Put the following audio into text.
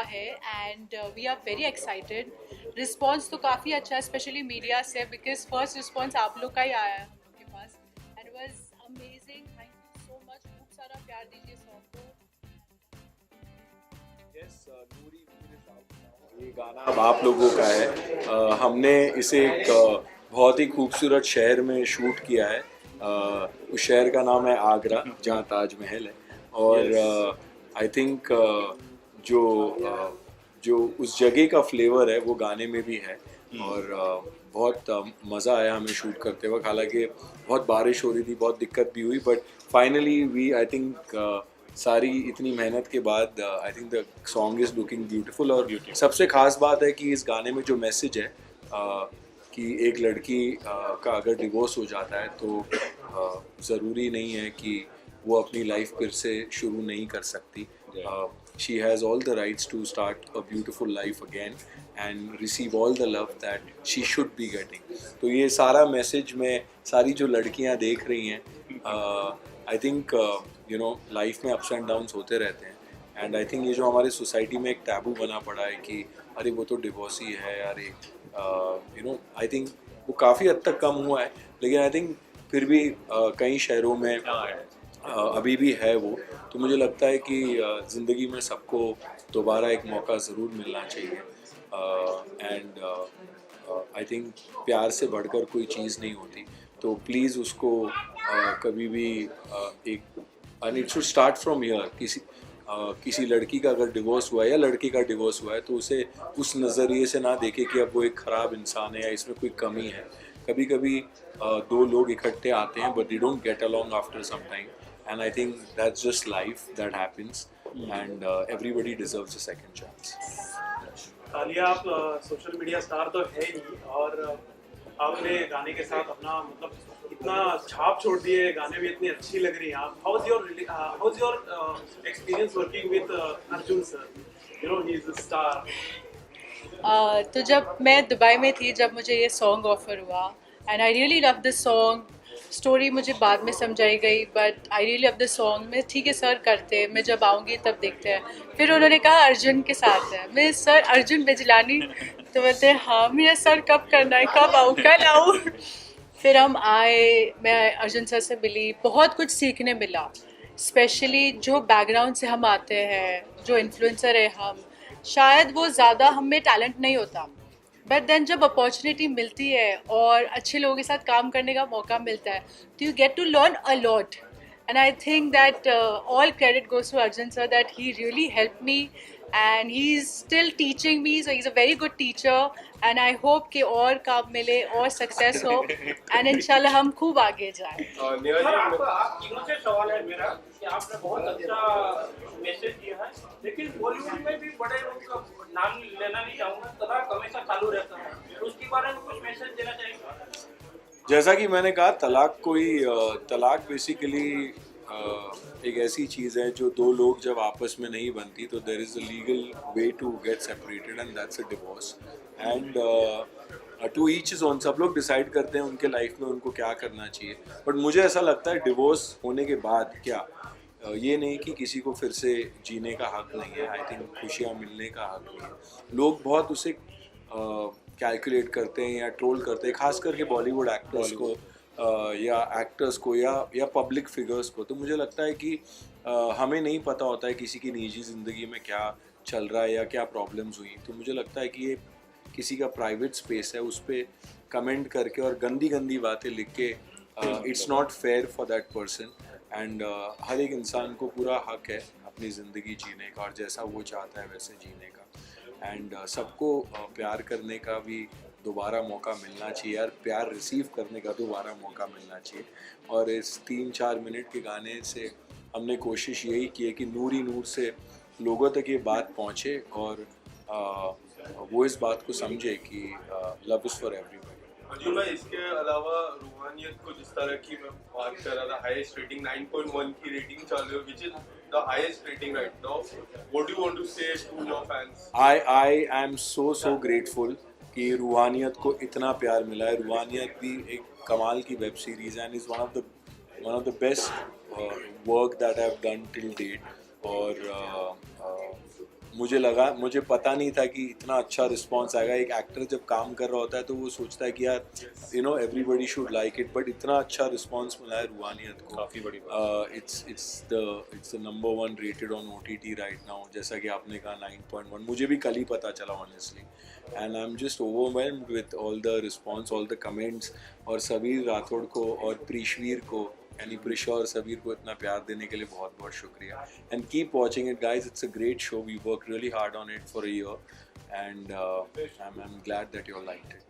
है and we are very excited. Response तो काफ़ी अच्छा है, स्पेशली मीडिया से, बिकॉज फर्स्ट रिस्पॉन्स आप लोग का ही आया है हम लोग के पास and it was amazing. Thank you so much, खूब सारा प्यार दीजिए सॉन्ग को। ये गाना अब आप लोगों का है। हमने इसे एक बहुत ही खूबसूरत शहर में शूट किया है। उस शहर का नाम है आगरा, जहाँ ताजमहल है। और आई थिंक जो जो उस जगह का फ्लेवर है वो गाने में भी है। और बहुत मज़ा आया हमें शूट करते वक्त। हालांकि बहुत बारिश हो रही थी, बहुत दिक्कत भी हुई, but finally we I think सारी इतनी मेहनत के बाद I think the song is looking beautiful. और सबसे ख़ास बात है कि इस गाने में जो मैसेज है कि एक लड़की का अगर डिवोर्स हो जाता है तो ज़रूरी नहीं है कि वो अपनी लाइफ फिर से शुरू नहीं कर सकती। She has all the rights to start a beautiful life again and receive all the love that she should be getting. तो ये सारा मैसेज में सारी जो लड़कियां देख रही हैं, I think you know life में अप्स एंड डाउन्स होते रहते हैं। एंड आई थिंक ये जो हमारे सोसाइटी में एक टैबू बना पड़ा है कि अरे वो तो डिवोर्सी है, अरे यू नो, आई थिंक वो काफ़ी हद तक कम हुआ है, लेकिन आई थिंक फिर भी कई शहरों में अभी भी है वो। तो मुझे लगता है कि ज़िंदगी में सबको दोबारा एक मौका ज़रूर मिलना चाहिए। एंड आई थिंक प्यार से बढ़कर कोई चीज़ नहीं होती। तो प्लीज़ उसको कभी भी एक, and it should start from here. किसी लड़की का अगर डिवोर्स हुआ है या लड़के का डिवोर्स हुआ है तो उसे उस नज़रिए से ना देखे कि अब वो एक ख़राब इंसान है या इसमें कोई कमी है। कभी कभी दो लोग इकट्ठे आते हैं but they don't get along after some time, and I think that's just life, that happens, and everybody deserves a second chance. Alia, आप सोशल मीडिया स्टार तो है ही, और आपने गाने के साथ अपना मतलब इतना छाप छोड़ दिए, गाने भी इतनी अच्छी लग रही हैं आप। How is your experience working with Arjun sir? You know he is a star. तो जब मैं दुबई में थी, जब मुझे ये सॉन्ग ऑफर हुआ and I really love this song. Story मुझे बाद में समझाई गई but I really love this song. मैं ठीक है सर करते, मैं जब आऊँगी तब देखते हैं। फिर उन्होंने कहा अर्जुन के साथ है। मैं सर अर्जुन बिजलानी? तो बोलते हैं हाँ। मेरा सर कब करना है, कब आऊँ, कल आऊँ? फिर हम आए, मैं अर्जुन सर से मिली, बहुत कुछ सीखने मिला। स्पेशली जो बैकग्राउंड से हम आते हैं, जो इन्फ्लुएंसर है हम, शायद वो ज़्यादा हम में टैलेंट नहीं होता, बट देन जब अपॉर्चुनिटी मिलती है और अच्छे लोगों के साथ काम करने का मौका मिलता है तो you get to learn a lot. And I think that all credit goes to Arjun sir, that he really help me and he is still teaching me, so he is a very good teacher. And I hope कि और काम मिले और success हो and इंशाल्लाह हम खूब आगे जाएं। आप तीनों से सवाल है मेरा कि आपने बहुत अच्छा मैसेज दिया है, लेकिन बॉलीवुड में भी बड़े लोगों का नाम लेना नहीं चाहूँगा, तलाक हमेशा चालू रहता है, उसके बारे में कुछ मैसेज देना चाहिए? जैसा कि मैंने कहा, तलाक बेसिकली एक ऐसी चीज़ है जो दो लोग जब आपस में नहीं बनती तो there is a legal way to get separated and that's a divorce. And to each his own, सब लोग डिसाइड करते हैं उनके लाइफ में उनको क्या करना चाहिए। बट मुझे ऐसा लगता है डिवोर्स होने के बाद क्या, ये नहीं कि किसी को फिर से जीने का हक नहीं है। आई थिंक खुशियाँ मिलने का हक नहीं है। लोग बहुत उसे कैलकुलेट करते हैं या ट्रोल करते हैं, खास करके बॉलीवुड एक्टर्स को या एक्टर्स को या पब्लिक फिगर्स को। तो मुझे लगता है कि हमें नहीं पता होता है किसी की निजी ज़िंदगी में क्या चल रहा है या क्या प्रॉब्लम्स हुई। तो मुझे लगता है कि ये किसी का प्राइवेट स्पेस है, उस पर कमेंट करके और गंदी गंदी बातें लिख के it's not fair for that person. And हर एक इंसान को पूरा हक है अपनी ज़िंदगी जीने का और जैसा वो चाहता है वैसे जीने का। एंड सबको प्यार करने का भी दोबारा मौका मिलना चाहिए और प्यार रिसीव करने का दोबारा मौका मिलना चाहिए। और इस 3-4 मिनट के गाने से हमने कोशिश यही की है कि नूर ही नूर से लोगों तक ये बात पहुँचे और वो इस बात को समझे कि love is for everyone. Arjun भाई, इसके अलावा रूहानियत को जिस तरह की मैं बात कर रहा था, हाईएस्ट रेटिंग 9.1 की रेटिंग चालू है, which is the highest rating right now. What do you want to say to your fans? I am so grateful कि रूहानियत को इतना प्यार मिला है। रूहानियत भी एक कमाल की web series and is one of the best work that I have done till date. और मुझे पता नहीं था कि इतना अच्छा रिस्पॉन्स आएगा। एक एक्टर जब काम कर रहा होता है तो वो सोचता है कि यार everybody should like it, but इतना अच्छा रिस्पॉन्स मिला है रूहानियत को। काफ़ी बड़ी बात। It's the number 1 rated on OTT right now, जैसा कि आपने कहा 9.1, मुझे भी कल ही पता चला honestly, and I am just overwhelmed with all the response, all the comments, और सबीर राठौड़ को और प्रीशवीर को यानी प्रिशा और सबीर को इतना प्यार देने के लिए बहुत बहुत शुक्रिया। And keep watching it guys, it's a great show, we work really hard on it for a year, and I am glad that you liked it.